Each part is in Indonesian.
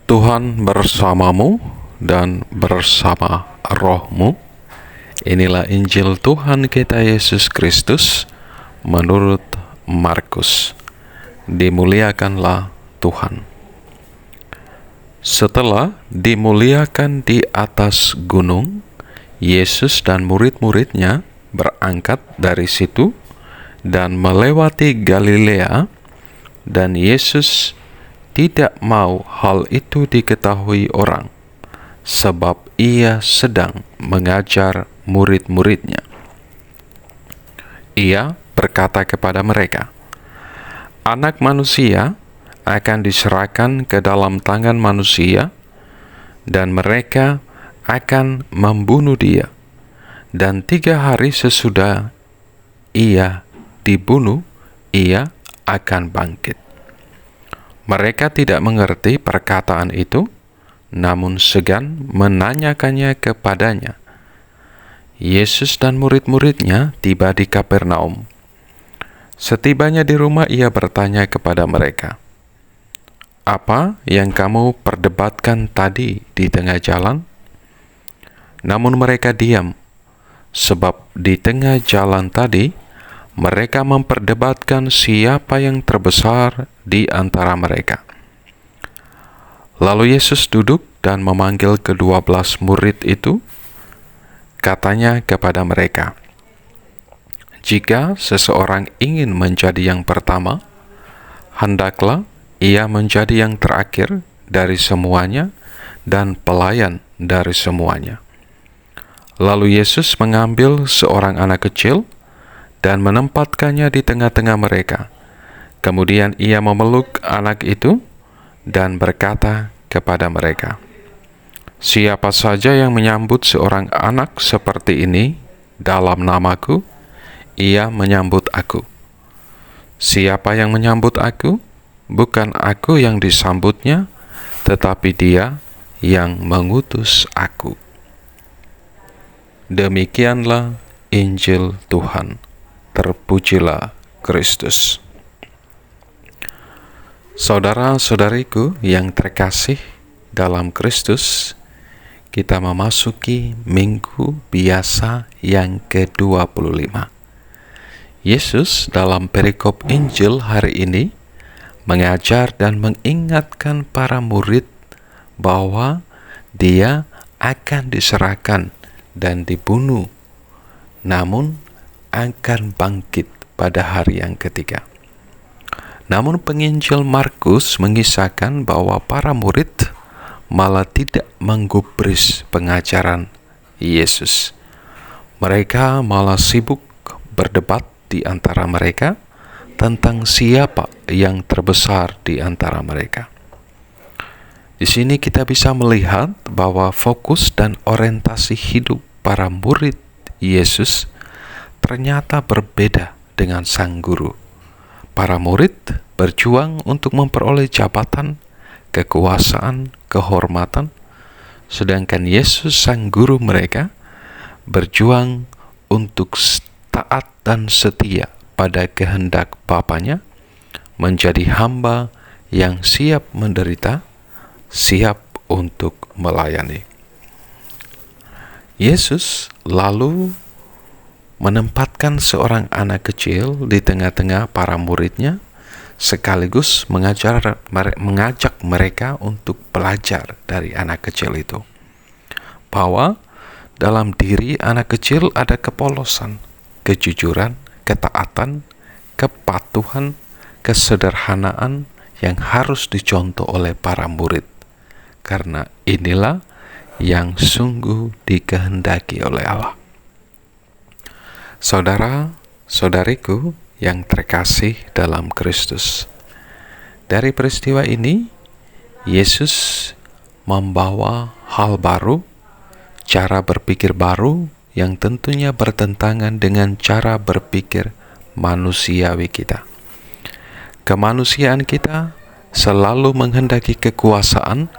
Tuhan bersamamu dan bersama rohmu. Inilah Injil Tuhan kita Yesus Kristus menurut Markus. Dimuliakanlah Tuhan. Setelah dimuliakan di atas gunung, Yesus dan murid-muridnya berangkat dari situ dan melewati Galilea, dan Yesus tidak mau hal itu diketahui orang, sebab ia sedang mengajar murid-muridnya. Ia berkata kepada mereka, "Anak manusia akan diserahkan ke dalam tangan manusia, dan mereka akan membunuh dia. Dan 3 hari sesudah ia dibunuh, ia akan bangkit." Mereka tidak mengerti perkataan itu, namun segan menanyakannya kepadanya. Yesus dan murid-muridnya tiba di Kapernaum. Setibanya di rumah, ia bertanya kepada mereka, "Apa yang kamu perdebatkan tadi di tengah jalan?" Namun mereka diam, sebab di tengah jalan tadi mereka memperdebatkan siapa yang terbesar di antara mereka. Lalu Yesus duduk dan memanggil ke-12 murid itu. Katanya kepada mereka, "Jika seseorang ingin menjadi yang pertama, hendaklah ia menjadi yang terakhir dari semuanya dan pelayan dari semuanya." Lalu Yesus mengambil seorang anak kecil dan menempatkannya di tengah-tengah mereka. Kemudian ia memeluk anak itu dan berkata kepada mereka, "Siapa saja yang menyambut seorang anak seperti ini dalam namaku, ia menyambut aku. Siapa yang menyambut aku, bukan aku yang disambutnya, tetapi dia yang mengutus aku." Demikianlah Injil Tuhan. Terpujilah Kristus. Saudara-saudariku yang terkasih dalam Kristus, kita memasuki minggu biasa yang ke-25. Yesus dalam perikop Injil hari ini mengajar dan mengingatkan para murid bahwa dia akan diserahkan dan dibunuh, namun akan bangkit pada hari yang ketiga. Namun penginjil Markus mengisahkan bahwa para murid malah tidak menggubris pengajaran Yesus. Mereka malah sibuk berdebat di antara mereka tentang siapa yang terbesar di antara mereka. Di sini kita bisa melihat bahwa fokus dan orientasi hidup para murid Yesus ternyata berbeda dengan sang guru. Para murid berjuang untuk memperoleh jabatan, kekuasaan, kehormatan, sedangkan Yesus sang guru mereka berjuang untuk taat dan setia pada kehendak Bapanya, menjadi hamba yang siap menderita, siap untuk melayani. Yesus lalu menempatkan seorang anak kecil di tengah-tengah para muridnya, sekaligus mengajak mereka untuk belajar dari anak kecil itu, bahwa dalam diri anak kecil ada kepolosan, kejujuran, ketaatan, kepatuhan, kesederhanaan yang harus dicontoh oleh para murid, karena inilah yang sungguh dikehendaki oleh Allah. Saudara-saudariku yang terkasih dalam Kristus, dari peristiwa ini Yesus membawa hal baru, cara berpikir baru yang tentunya bertentangan dengan cara berpikir manusiawi kita. Kemanusiaan kita selalu menghendaki kekuasaan,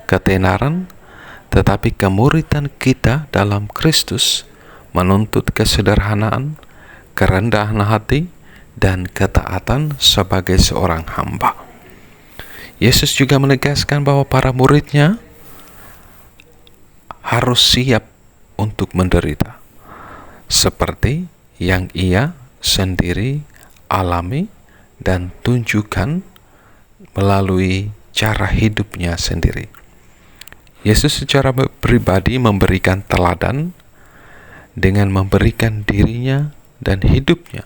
ketenaran, tetapi kemuridan kita dalam Kristus menuntut kesederhanaan, kerendahan hati, dan ketaatan sebagai seorang hamba. Yesus juga menegaskan bahwa para muridnya harus siap untuk menderita, seperti yang ia sendiri alami dan tunjukkan melalui cara hidupnya sendiri. Yesus secara pribadi memberikan teladan dengan memberikan dirinya dan hidupnya,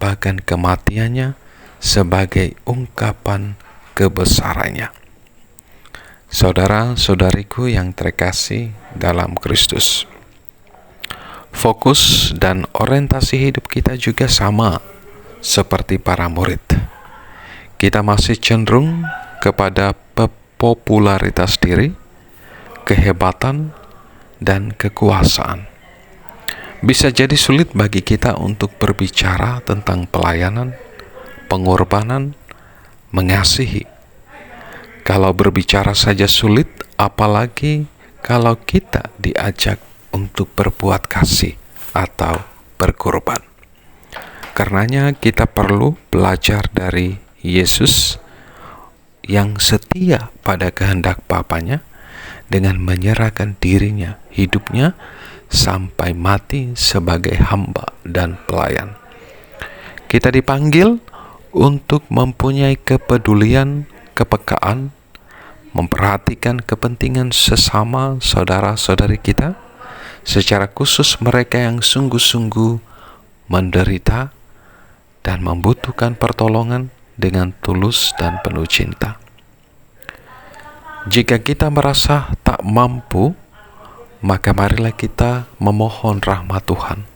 bahkan kematiannya, sebagai ungkapan kebesarannya. Saudara-saudariku yang terkasih dalam Kristus, fokus dan orientasi hidup kita juga sama seperti para murid. Kita masih cenderung kepada popularitas diri, kehebatan, dan kekuasaan. Bisa jadi sulit bagi kita untuk berbicara tentang pelayanan, pengorbanan, mengasihi. Kalau berbicara saja sulit, apalagi kalau kita diajak untuk berbuat kasih atau berkorban. Karenanya kita perlu belajar dari Yesus yang setia pada kehendak Bapanya dengan menyerahkan dirinya, hidupnya, sampai mati sebagai hamba dan pelayan. Kita dipanggil untuk mempunyai kepedulian, kepekaan, memperhatikan kepentingan sesama saudara-saudari kita, secara khusus mereka yang sungguh-sungguh menderita dan membutuhkan pertolongan dengan tulus dan penuh cinta. Jika kita merasa tak mampu, maka marilah kita memohon rahmat Tuhan.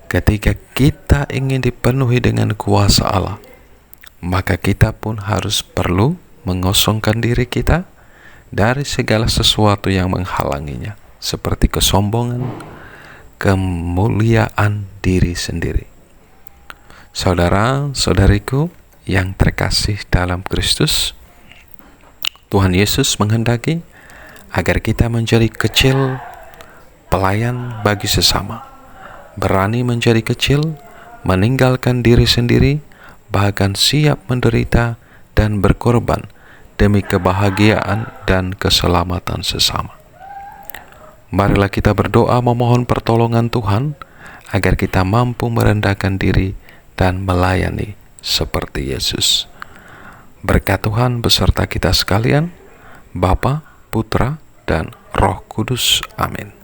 Ketika kita ingin dipenuhi dengan kuasa Allah, maka kita pun harus perlu mengosongkan diri kita dari segala sesuatu yang menghalanginya, seperti kesombongan, kemuliaan diri sendiri. Saudara-saudariku yang terkasih dalam Kristus, Tuhan Yesus menghendaki agar kita menjadi kecil, pelayan bagi sesama, berani menjadi kecil, meninggalkan diri sendiri, bahkan siap menderita dan berkorban demi kebahagiaan dan keselamatan sesama. Marilah kita berdoa memohon pertolongan Tuhan agar kita mampu merendahkan diri dan melayani seperti Yesus. Berkat Tuhan beserta kita sekalian, Bapa, Putra, dan Roh Kudus. Amin.